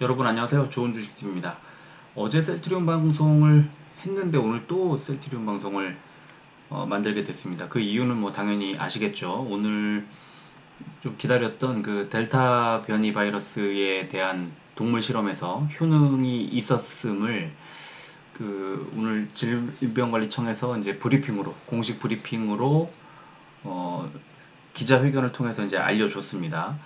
여러분 안녕하세요. 좋은 주식팀입니다. 어제 셀트리온 방송을 했는데 오늘 또 셀트리온 방송을 만들게 됐습니다. 그 이유는 뭐 당연히 아시겠죠. 오늘 좀 기다렸던 그 델타 변이 바이러스에 대한 동물 실험에서 효능이 있었음을 오늘 질병관리청에서 이제 브리핑으로 공식 브리핑으로 어, 기자회견을 통해서 이제 알려줬습니다.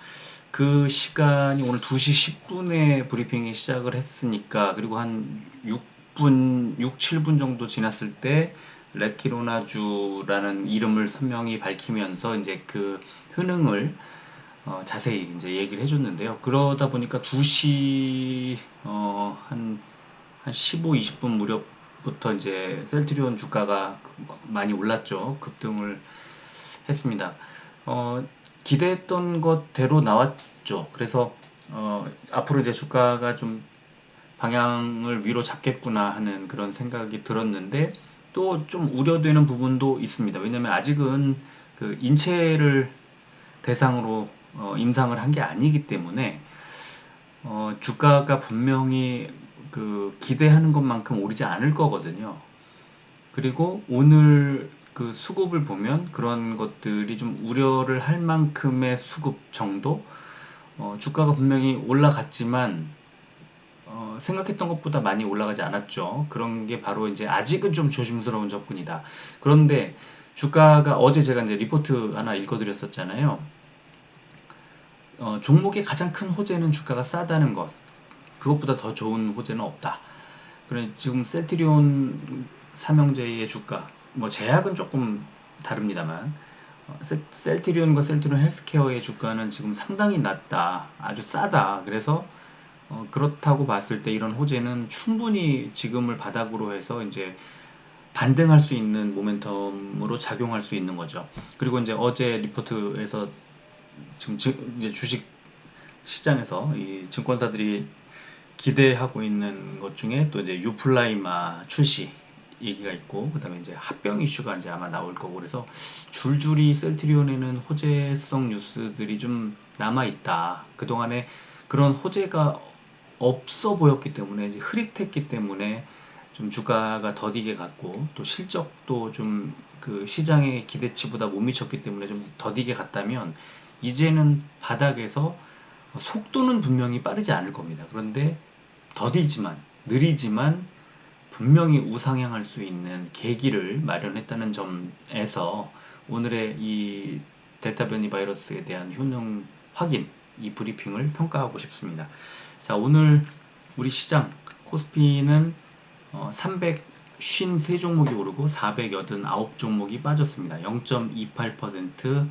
그 시간이 오늘 2시 10분에 브리핑이 시작을 했으니까, 그리고 한 6분, 6, 7분 정도 지났을 때 레키로나주라는 이름을 선명히 밝히면서 이제 그 효능을 자세히 이제 얘기를 해줬는데요. 그러다 보니까 2시 한 15, 20분 무렵부터 이제 셀트리온 주가가 많이 올랐죠. 급등을 했습니다. 어, 기대했던 것대로 나왔죠. 그래서 앞으로 이제 주가가 좀 방향을 위로 잡겠구나 하는 그런 생각이 들었는데 또 좀 우려되는 부분도 있습니다. 왜냐면 아직은 그 인체를 대상으로 임상을 한 게 아니기 때문에 주가가 분명히 그 기대하는 것만큼 오르지 않을 거거든요. 그리고 오늘 그 수급을 보면 그런 것들이 좀 우려를 할 만큼의 수급 정도? 주가가 분명히 올라갔지만 생각했던 것보다 많이 올라가지 않았죠. 그런 게 바로 이제 아직은 좀 조심스러운 접근이다. 그런데 주가가 어제 제가 이제 리포트 하나 읽어드렸었잖아요. 종목의 가장 큰 호재는 주가가 싸다는 것. 그것보다 더 좋은 호재는 없다. 그래 지금 셀트리온 삼형제의 주가, 뭐 제약은 조금 다릅니다만 셀트리온과 셀트리온 헬스케어의 주가는 지금 상당히 낮다, 아주 싸다. 그래서 그렇다고 봤을 때 이런 호재는 충분히 지금을 바닥으로 해서 이제 반등할 수 있는 모멘텀으로 작용할 수 있는 거죠. 그리고 이제 어제 리포트에서 지금 이제 주식 시장에서 이 증권사들이 기대하고 있는 것 중에 또 이제 유플라이마 출시 얘기가 있고, 그 다음에 이제 합병 이슈가 이제 아마 나올 거고, 그래서 줄줄이 셀트리온에는 호재성 뉴스들이 좀 남아있다. 그동안에 그런 호재가 없어 보였기 때문에, 이제 흐릿했기 때문에 좀 주가가 더디게 갔고, 또 실적도 좀 그 시장의 기대치보다 못 미쳤기 때문에 좀 더디게 갔다면, 이제는 바닥에서 속도는 분명히 빠르지 않을 겁니다. 그런데 더디지만, 느리지만 분명히 우상향할 수 있는 계기를 마련했다는 점에서 오늘의 이 델타 변이 바이러스에 대한 효능 확인, 이 브리핑을 평가하고 싶습니다. 자, 오늘 우리 시장 코스피는 353종목이 오르고 489종목이 빠졌습니다. 0.28%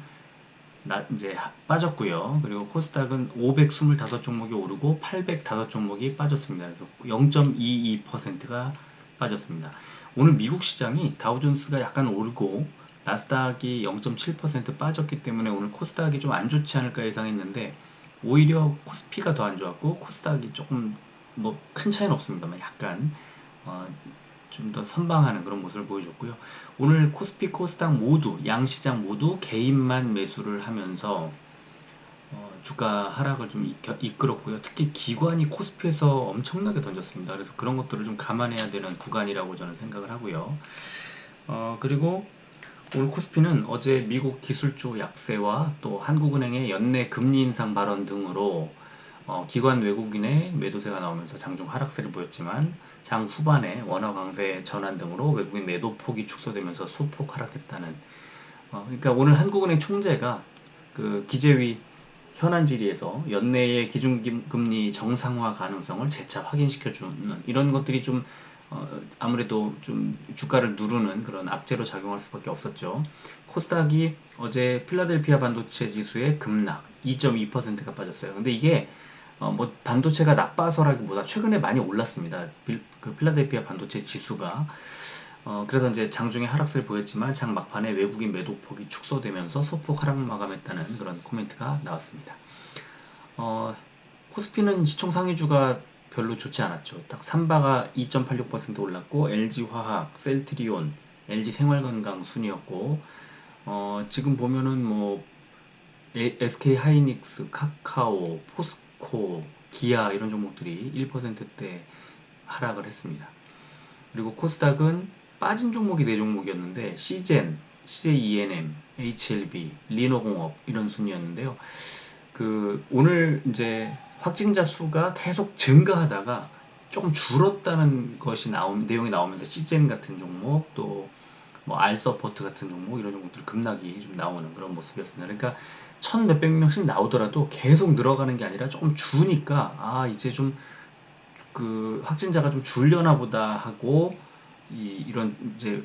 이제 빠졌고요. 그리고 코스닥은 525종목이 오르고 805종목이 빠졌습니다. 그래서 0.22%가 빠졌습니다. 오늘 미국 시장이 다우존스가 약간 오르고 나스닥이 0.7% 빠졌기 때문에 오늘 코스닥이 좀 안 좋지 않을까 예상했는데, 오히려 코스피가 더 안 좋았고 코스닥이 조금 뭐 큰 차이는 없습니다만 약간 어, 좀 더 선방하는 그런 모습을 보여줬고요. 오늘 코스피, 코스닥 모두 양시장 모두 개인만 매수를 하면서 주가 하락을 좀 이끌었고요. 특히 기관이 코스피에서 엄청나게 던졌습니다. 그래서 그런 것들을 좀 감안해야 되는 구간이라고 저는 생각을 하고요. 그리고 오늘 코스피는 어제 미국 기술주 약세와 또 한국은행의 연내 금리 인상 발언 등으로 기관 외국인의 매도세가 나오면서 장중 하락세를 보였지만, 장 후반에 원화 강세 전환 등으로 외국인 매도 폭이 축소되면서 소폭 하락했다는, 그러니까 오늘 한국은행 총재가 그 기재위 현안 질의에서 연내의 기준금리 정상화 가능성을 재차 확인시켜주는 이런 것들이 좀 아무래도 좀 주가를 누르는 그런 악재로 작용할 수밖에 없었죠. 코스닥이 어제 필라델피아 반도체 지수의 급락 2.2%가 빠졌어요. 근데 이게 뭐 반도체가 나빠서라기보다 최근에 많이 올랐습니다. 그 필라델피아 반도체 지수가 그래서 이제 장중에 하락세를 보였지만 장 막판에 외국인 매도폭이 축소되면서 소폭 하락 마감했다는 그런 코멘트가 나왔습니다. 코스피는 시총 상위주가 별로 좋지 않았죠. 딱 삼바가 2.86% 올랐고 LG화학, 셀트리온, LG생활건강 순이었고, 지금 보면은 뭐 SK 하이닉스, 카카오, 포스코, 기아 이런 종목들이 1%대 하락을 했습니다. 그리고 코스닥은 빠진 종목이 4종목이었는데 시젠, CJENM, HLB, 리노공업 이런 순이었는데요. 오늘 이제 확진자 수가 계속 증가하다가 조금 줄었다는 것이 내용이 나오면서 시젠 같은 종목 또 뭐 알서포트 같은 종목 이런 종목들 급락이 좀 나오는 그런 모습이었습니다. 그러니까 천 몇백 명씩 나오더라도 계속 늘어가는 게 아니라 조금 주니까 이제 좀 확진자가 좀 줄려나 보다 하고 이런 이제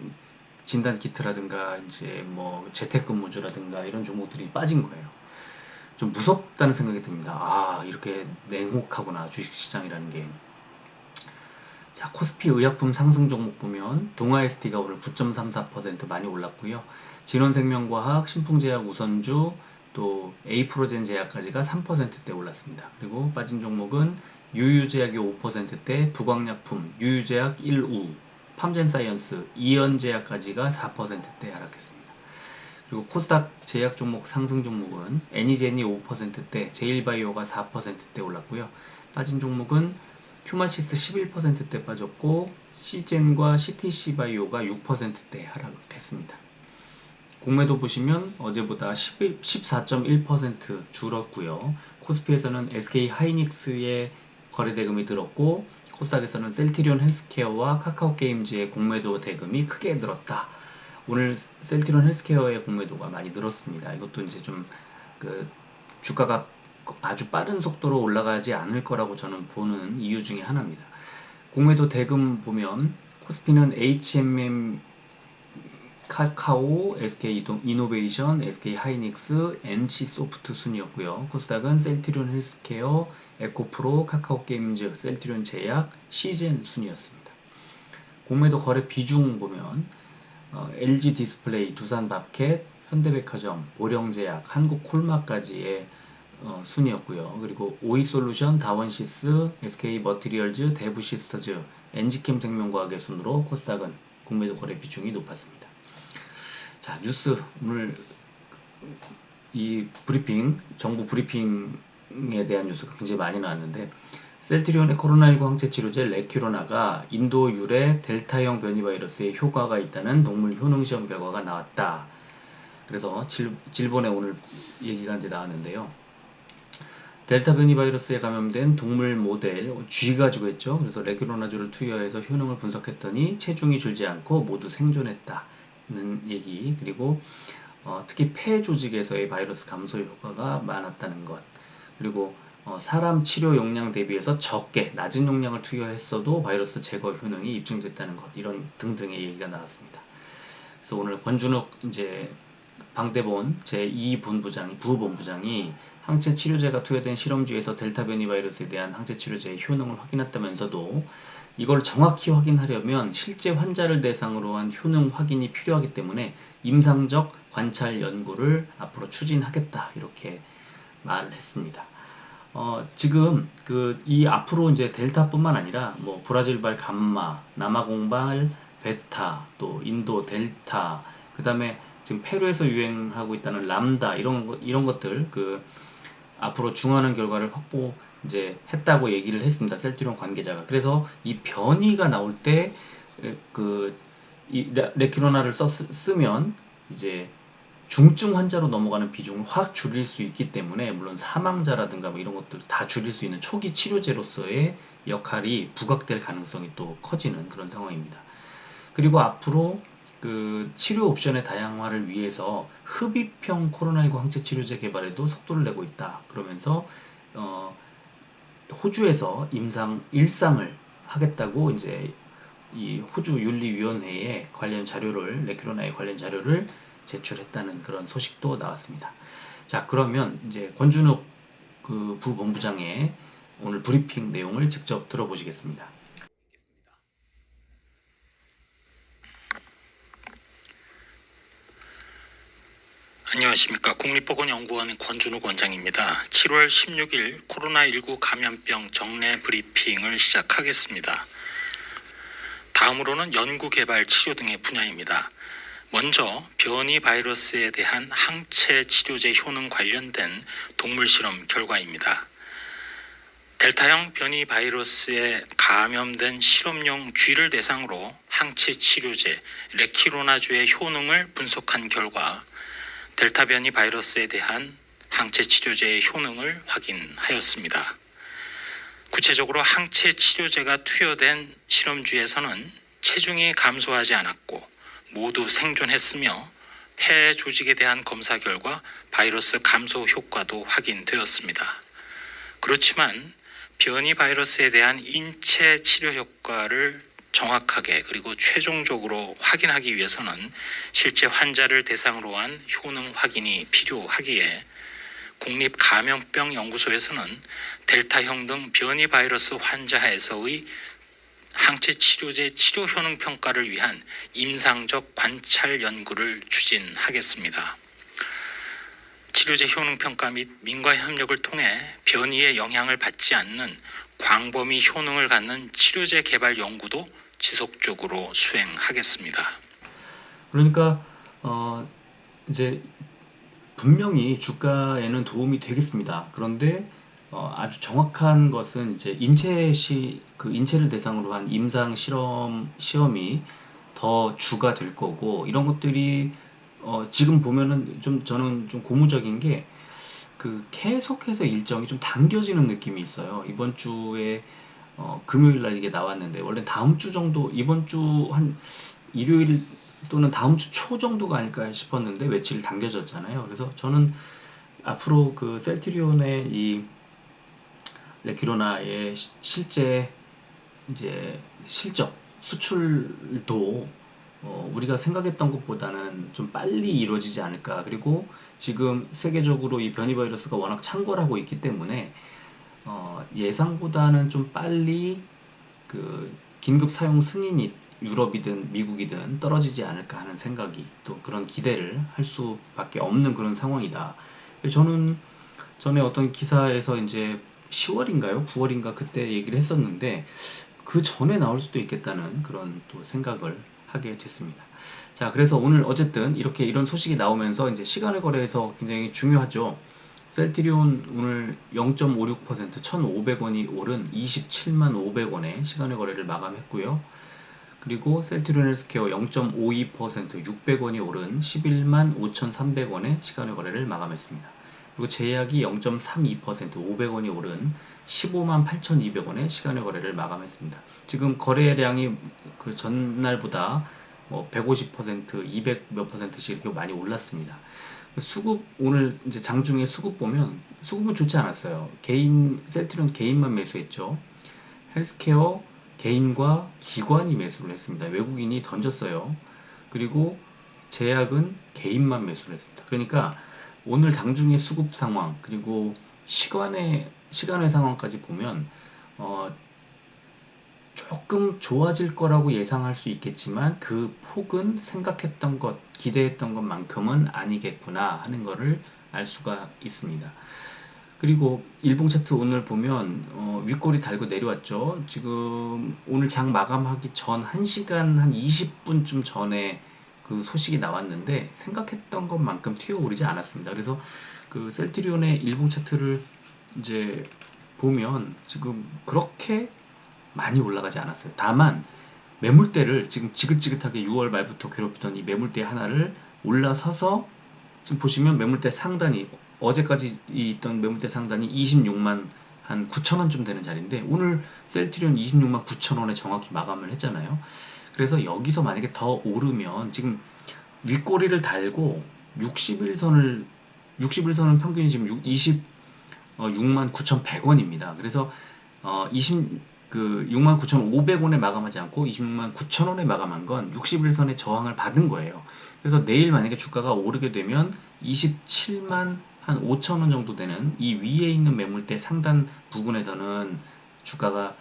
진단 키트라든가 이제 뭐 재택근무주라든가 이런 종목들이 빠진 거예요. 좀 무섭다는 생각이 듭니다. 이렇게 냉혹하구나 주식시장이라는 게. 자, 코스피 의약품 상승 종목 보면 동아ST가 오늘 9.34% 많이 올랐고요. 진원생명과학, 신풍제약 우선주, 또 에이프로젠 제약까지가 3%대 올랐습니다. 그리고 빠진 종목은 유유제약이 5%대, 부광약품, 유유제약 1우, 팜젠사이언스, 이연제약까지가 4%대 하락했습니다. 그리고 코스닥 제약 종목 상승 종목은 애니젠이 5%대, 제일바이오가 4%대 올랐고요. 빠진 종목은 큐마시스 11%대 빠졌고 시젠과 CTC바이오가 6%대 하락했습니다. 공매도 보시면 어제보다 14.1% 줄었고요. 코스피에서는 SK 하이닉스의 거래 대금이 늘었고 코스닥에서는 셀트리온 헬스케어와 카카오게임즈의 공매도 대금이 크게 늘었다. 오늘 셀트리온 헬스케어의 공매도가 많이 늘었습니다. 이것도 이제 좀 주가가 아주 빠른 속도로 올라가지 않을 거라고 저는 보는 이유 중에 하나입니다. 공매도 대금 보면 코스피는 HMM 카카오, SK 이노베이션, SK 하이닉스, NC 소프트 순이었고요. 코스닥은 셀트리온 헬스케어, 에코프로, 카카오게임즈, 셀트리온 제약, 시젠 순이었습니다. 공매도 거래 비중 보면 LG 디스플레이, 두산밥켓, 현대백화점, 보령제약, 한국콜마까지의 순이었고요. 그리고 오이솔루션, 다원시스, SK머티리얼즈, 대부시스터즈, 엔지캠생명과학의 순으로 코스닥은 공매도 거래 비중이 높았습니다. 자, 뉴스 오늘 이 브리핑, 정부 브리핑에 대한 뉴스가 굉장히 많이 나왔는데 셀트리온의 코로나19 항체 치료제 레큐로나가 인도 유래 델타형 변이 바이러스에 효과가 있다는 동물 효능 시험 결과가 나왔다. 그래서 질본에 오늘 얘기가 이제 나왔는데요. 델타 변이 바이러스에 감염된 동물 모델 쥐 가지고 했죠. 그래서 레큐로나주를 투여해서 효능을 분석했더니 체중이 줄지 않고 모두 생존했다는 얘기. 그리고 특히 폐 조직에서의 바이러스 감소 효과가 많았다는 것. 그리고 사람 치료 용량 대비해서 적게 낮은 용량을 투여했어도 바이러스 제거 효능이 입증됐다는 것. 이런 등등의 얘기가 나왔습니다. 그래서 오늘 권준욱 이제 방대본 부본부장이 항체 치료제가 투여된 실험주에서 델타 변이 바이러스에 대한 항체 치료제의 효능을 확인했다면서도 이걸 정확히 확인하려면 실제 환자를 대상으로 한 효능 확인이 필요하기 때문에 임상적 관찰 연구를 앞으로 추진하겠다 이렇게 말을 했습니다. 지금 이 앞으로 이제 델타뿐만 아니라 뭐 브라질발 감마, 남아공발 베타, 또 인도 델타, 그다음에 지금 페루에서 유행하고 있다는 람다 이런 것들 앞으로 중화하는 결과를 확보 이제 했다고 얘기를 했습니다. 셀트리온 관계자가. 그래서 이 변이가 나올 때 이 레큐로나를 쓰면 이제 중증 환자로 넘어가는 비중을 확 줄일 수 있기 때문에 물론 사망자라든가 뭐 이런 것들 다 줄일 수 있는 초기 치료제로서의 역할이 부각될 가능성이 또 커지는 그런 상황입니다. 그리고 앞으로 치료 옵션의 다양화를 위해서 흡입형 코로나19 항체 치료제 개발에도 속도를 내고 있다. 그러면서 호주에서 일상을 하겠다고 이제 이 호주 윤리위원회에 레큐로나의 관련 자료를 제출했다는 그런 소식도 나왔습니다. 자, 그러면 이제 권준욱 부본부장의 오늘 브리핑 내용을 직접 들어보시겠습니다. 안녕하십니까. 국립보건연구원 권준욱 원장입니다. 7월 16일 코로나19 감염병 정례 브리핑을 시작하겠습니다. 다음으로는 연구개발 치료 등의 분야입니다. 먼저 변이 바이러스에 대한 항체 치료제 효능 관련된 동물 실험 결과입니다. 델타형 변이 바이러스에 감염된 실험용 쥐를 대상으로 항체 치료제 레키로나주의 효능을 분석한 결과 델타 변이 바이러스에 대한 항체 치료제의 효능을 확인하였습니다. 구체적으로 항체 치료제가 투여된 실험쥐에서는 체중이 감소하지 않았고 모두 생존했으며 폐 조직에 대한 검사 결과 바이러스 감소 효과도 확인되었습니다. 그렇지만 변이 바이러스에 대한 인체 치료 효과를 정확하게 그리고 최종적으로 확인하기 위해서는 실제 환자를 대상으로 한 효능 확인이 필요하기에 국립감염병연구소에서는 델타형 등 변이 바이러스 환자에서의 항체 치료제 치료 효능 평가를 위한 임상적 관찰 연구를 추진하겠습니다. 치료제 효능 평가 및 민과 협력을 통해 변이의 영향을 받지 않는 광범위 효능을 갖는 치료제 개발 연구도 지속적으로 수행하겠습니다. 그러니까 이제 분명히 주가에는 도움이 되겠습니다. 그런데 아주 정확한 것은 이제 인체를 대상으로 한 임상 시험이 더 주가 될 거고, 이런 것들이 지금 보면은 좀 저는 좀 고무적인 게 계속해서 일정이 좀 당겨지는 느낌이 있어요. 이번 주에 금요일 날 이게 나왔는데, 원래 다음 주 정도, 이번 주 한 일요일 또는 다음 주 초 정도가 아닐까 싶었는데 며칠 당겨졌잖아요. 그래서 저는 앞으로 셀트리온의 이 레퀴로나의 실제 이제 실적 수출도 우리가 생각했던 것보다는 좀 빨리 이루어지지 않을까. 그리고 지금 세계적으로 이 변이 바이러스가 워낙 창궐하고 있기 때문에 예상보다는 좀 빨리 긴급 사용 승인이 유럽이든 미국이든 떨어지지 않을까 하는 생각이, 또 그런 기대를 할 수밖에 없는 그런 상황이다. 저는 전에 어떤 기사에서 이제 10월인가요? 9월인가 그때 얘기를 했었는데, 그 전에 나올 수도 있겠다는 그런 또 생각을 하게 됐습니다. 자, 그래서 오늘 어쨌든 이렇게 이런 소식이 나오면서 이제 시간의 거래에서 굉장히 중요하죠. 셀트리온 오늘 0.56% 1,500원이 오른 27만 500원에 시간의 거래를 마감했고요. 그리고 셀트리온 헬스케어 0.52% 600원이 오른 11만 5,300원에 시간의 거래를 마감했습니다. 그리고 제약이 0.32% 500원이 오른 15만 8,200원에 시간의 거래를 마감했습니다. 지금 거래량이 그 전날보다 150%, 200 몇 %씩 이렇게 많이 올랐습니다. 수급, 오늘 이제 장중에 수급 보면 수급은 좋지 않았어요. 셀트리온 개인만 매수했죠. 헬스케어 개인과 기관이 매수를 했습니다. 외국인이 던졌어요. 그리고 제약은 개인만 매수를 했습니다. 그러니까 오늘 장중의 수급 상황, 그리고 시간의 상황까지 보면 조금 좋아질 거라고 예상할 수 있겠지만 그 폭은 생각했던 것, 기대했던 것만큼은 아니겠구나 하는 것을 알 수가 있습니다. 그리고 일봉 차트 오늘 보면 윗꼬리 달고 내려왔죠. 지금 오늘 장 마감하기 전 1시간 한 20분쯤 전에 그 소식이 나왔는데 생각했던 것만큼 튀어오르지 않았습니다. 그래서 셀트리온의 일봉 차트를 이제 보면 지금 그렇게 많이 올라가지 않았어요. 다만 매물대를 지금 지긋지긋하게 6월 말부터 괴롭히던 이 매물대 하나를 올라서서 지금 보시면 매물대 상단이, 어제까지 있던 매물대 상단이 26만 한 9천원쯤 되는 자리인데 오늘 셀트리온 26만 9천원에 정확히 마감을 했잖아요. 그래서 여기서 만약에 더 오르면, 지금 윗꼬리를 달고 60일선은 평균이 지금 26만 9,100원입니다. 그래서 69,500원에 마감하지 않고 26만 9천원에 마감한 건 60일선의 저항을 받은 거예요. 그래서 내일 만약에 주가가 오르게 되면 27만 한 5천원 정도 되는 이 위에 있는 매물대 상단 부근에서는 주가가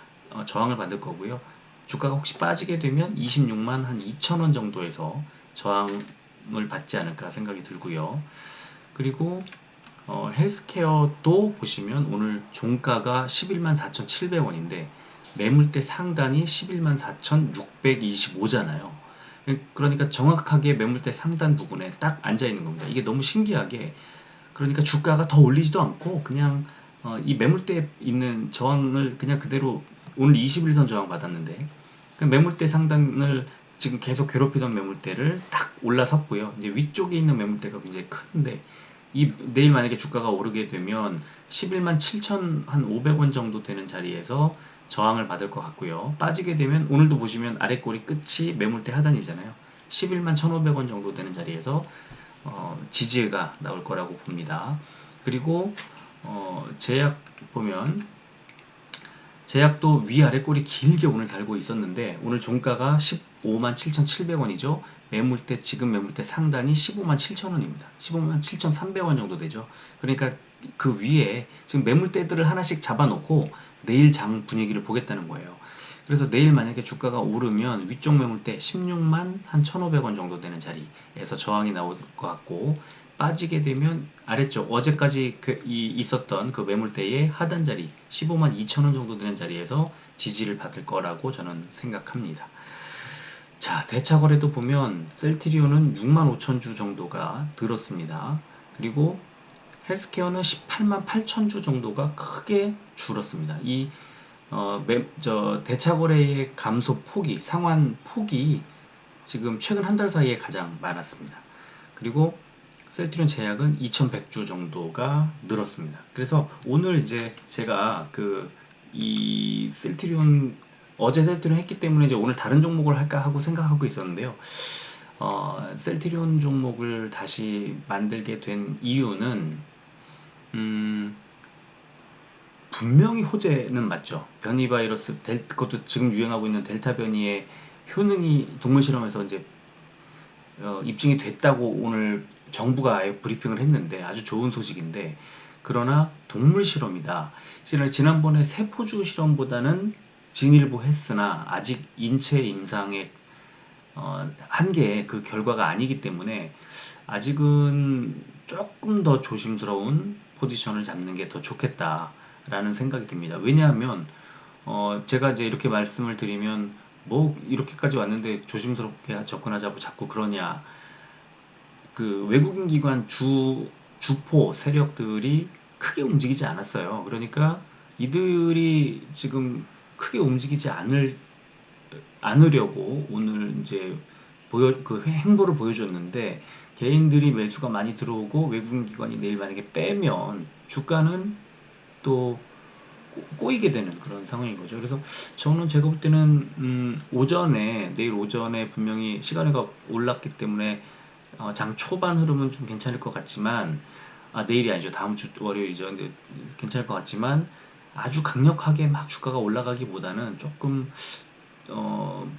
저항을 받을 거고요. 주가가 혹시 빠지게 되면 26만 한 2천원 정도에서 저항을 받지 않을까 생각이 들고요. 그리고 헬스케어도 보시면 오늘 종가가 11만 4,700원인데 매물대 상단이 11만 4,625잖아요. 그러니까 정확하게 매물대 상단 부분에 딱 앉아 있는 겁니다. 이게 너무 신기하게, 그러니까 주가가 더 올리지도 않고 그냥 이 매물대에 있는 저항을 그냥 그대로 오늘 21선 저항 받았는데 그 매물대 상단을 지금 계속 괴롭히던 매물대를 딱 올라섰고요. 이제 위쪽에 있는 매물대가 굉장히 큰데 이 내일 만약에 주가가 오르게 되면 11만 7,500원 정도 되는 자리에서 저항을 받을 것 같고요. 빠지게 되면 오늘도 보시면 아래 꼬리 끝이 매물대 하단이잖아요. 11만 1,500원 정도 되는 자리에서 지지가 나올 거라고 봅니다. 그리고 제약 보면 제약도 위아래 꼬리 길게 오늘 달고 있었는데 오늘 종가가 15만 7,700원이죠. 매물대 지금 매물대 상단이 15만 7천원입니다. 15만 7,300원 정도 되죠. 그러니까 그 위에 지금 매물대들을 하나씩 잡아놓고 내일 장 분위기를 보겠다는 거예요. 그래서 내일 만약에 주가가 오르면 위쪽 매물대 16만 한 1,500원 정도 되는 자리에서 저항이 나올 것 같고 빠지게 되면 아래쪽 어제까지 있었던 그 매물대의 하단 자리 15만 2천원 정도 되는 자리에서 지지를 받을 거라고 저는 생각합니다. 자, 대차 거래도 보면 셀트리온은 6만 5천 주 정도가 들었습니다. 그리고 헬스케어는 18만 8천 주 정도가 크게 줄었습니다. 이 대차 거래의 감소 폭이 상환 폭이 지금 최근 한 달 사이에 가장 많았습니다. 그리고 셀트리온 제약은 2100주 정도가 늘었습니다. 그래서 오늘 이제 제가 이 셀트리온 어제 셀트리온 했기 때문에 이제 오늘 다른 종목을 할까 하고 생각하고 있었는데요. 셀트리온 종목을 다시 만들게 된 이유는 분명히 호재는 맞죠. 변이 바이러스 그것도 지금 유행하고 있는 델타 변이의 효능이 동물 실험에서 이제 입증이 됐다고 오늘 정부가 아예 브리핑을 했는데 아주 좋은 소식인데 그러나 동물 실험이다. 지난번에 세포주 실험보다는 진일보 했으나 아직 인체 임상의 한계의 그 결과가 아니기 때문에 아직은 조금 더 조심스러운 포지션을 잡는 게 더 좋겠다라는 생각이 듭니다. 왜냐하면 제가 이제 이렇게 말씀을 드리면 뭐 이렇게까지 왔는데 조심스럽게 접근하자고 자꾸 그러냐. 그 외국인 기관 주포 세력들이 크게 움직이지 않았어요. 그러니까 이들이 지금 크게 움직이지 않으려고 오늘 이제 그 행보를 보여줬는데 개인들이 매수가 많이 들어오고 외국인 기관이 내일 만약에 빼면 주가는 또 꼬이게 되는 그런 상황인 거죠. 그래서 저는 제가 볼 때는 내일 오전에 분명히 시간이가 올랐기 때문에 장 초반 흐름은 좀 괜찮을 것 같지만 내일이 아니죠. 다음 주 월요일이죠. 근데 괜찮을 것 같지만 아주 강력하게 막 주가가 올라가기보다는 조금 어,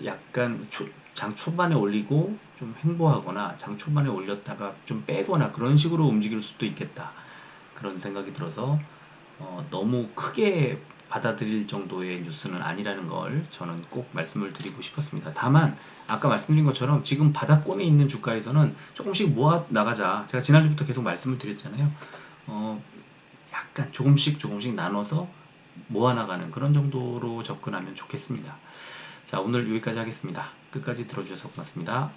약간 장 초반에 올리고 좀 횡보하거나 장 초반에 올렸다가 좀 빼거나 그런 식으로 움직일 수도 있겠다. 그런 생각이 들어서 너무 크게 받아들일 정도의 뉴스는 아니라는 걸 저는 꼭 말씀을 드리고 싶었습니다. 다만 아까 말씀드린 것처럼 지금 바닥권에 있는 주가에서는 조금씩 모아 나가자. 제가 지난주부터 계속 말씀을 드렸잖아요. 약간 조금씩 나눠서 모아 나가는 그런 정도로 접근하면 좋겠습니다. 자, 오늘 여기까지 하겠습니다. 끝까지 들어주셔서 고맙습니다.